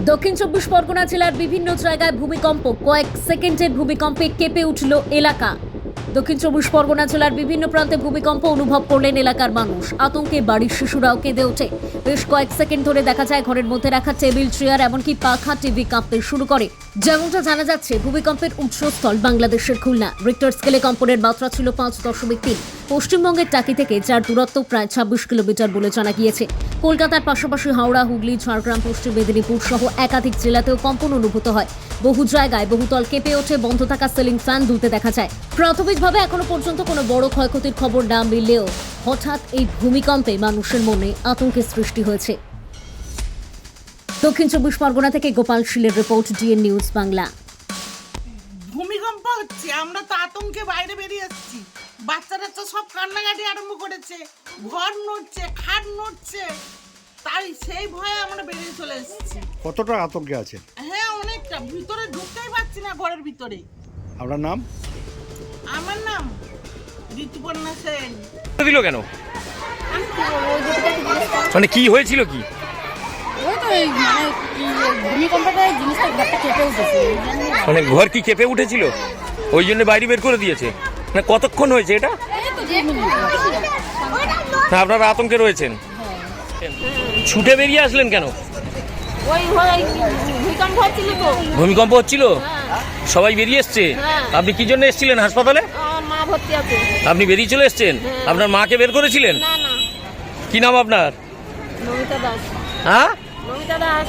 দক্ষিণ চব্বিশ পরগনা জেলার বিভিন্ন জায়গায় ভূমিকম্প, কয়েক সেকেন্ডের ভূমিকম্পে কেঁপে উঠল এলাকা। দক্ষিণ চব্বিশ পরগনা জেলার বিভিন্ন প্রান্তে ভূমিকম্প অনুভব করলেন এলাকার মানুষ। আতঙ্কে বাড়ির শিশুরাও কেঁদে ওঠে। বেশ কয়েক সেকেন্ড ধরে দেখা যায় ঘরের মধ্যে রাখা টেবিল, চেয়ার, এমনকি পাখা, টিভি কাঁপতে শুরু করে। যেমনটা জানা যাচ্ছে, ভূমিকম্পের উৎসস্থল বাংলাদেশের খুলনা। রিক্টার স্কেলে কম্পনের মাত্রা ছিল 5.3। পশ্চিমবঙ্গের টাকি থেকে যার দূরত্ব প্রায় 26 কিলোমিটার বলে জানা গিয়েছে। কলকাতার পাশাপাশি হাওড়া, হুগলি, ঝাড়গ্রাম, পশ্চিম মেদিনীপুর সহ একাধিক জেলাতেও কম্পন অনুভূত হয়। বহু জায়গায় বহুতল কেঁপে ওঠে, বন্ধ থাকা সিলিং ফ্যান দুলতে দেখা যায়। প্রাথমিকভাবে এখনো পর্যন্ত কোনো বড় ক্ষয়ক্ষতির খবর না মিললেও হঠাৎ এই ভূমিকম্পে মানুষের মনে আতঙ্কের সৃষ্টি হয়েছে। দক্ষিণ চব্বিশ পরগনা থেকে গোপাল শীলের রিপোর্ট, ডিএন নিউজ বাংলা। ভূমিকম্প হচ্ছে, আমরা তো আতঙ্কে বাইরে বেরিয়ে এসেছি। বাচ্চারা তো সব কান্নাকাটি আরম্ভ করেছে, ঘর নড়ছে, খাট নড়ছে, তাই সেই ভয়ে আমরা বেরিয়ে চলে এসেছি। কতটা আতঙ্কে আছেন? হ্যাঁ, অনেকটা। ভিতরে ঢুকতেই পারছি না ঘরের ভিতরে। আপনার নাম? আমার নাম ঋতুপর্ণা সেন। দিল কেন? মানে কি হয়েছিল কি? ওই তো এই মানে ভূমিকম্পটা জিনিসটা ঘরটা কেঁপে উঠেছে। মানে ঘর কি কেঁপে উঠেছিল, ওই জন্য বাইরে বের করে দিয়েছে? মানে কতক্ষণ হয়েছে এটা? না, আপনারা আতঙ্কে রয়েছেন। ছুটে বেরিয়ে আসলেন কেন? ওই ভূমিকম্প হচ্ছিল তো। ভূমিকম্প হচ্ছিল, সবাই বেরিয়ে এসছে। আপনি কি জন্য এসেছিলেন হাসপাতালে? আমার মা ভর্তি আছে। আপনি বেরিয়ে চলে এসছেন? আপনার মাকে বের করেছিলেন? না না, কি নাম আপনার? নমিতা দাস। হ্যাঁ, নমিতা দাস।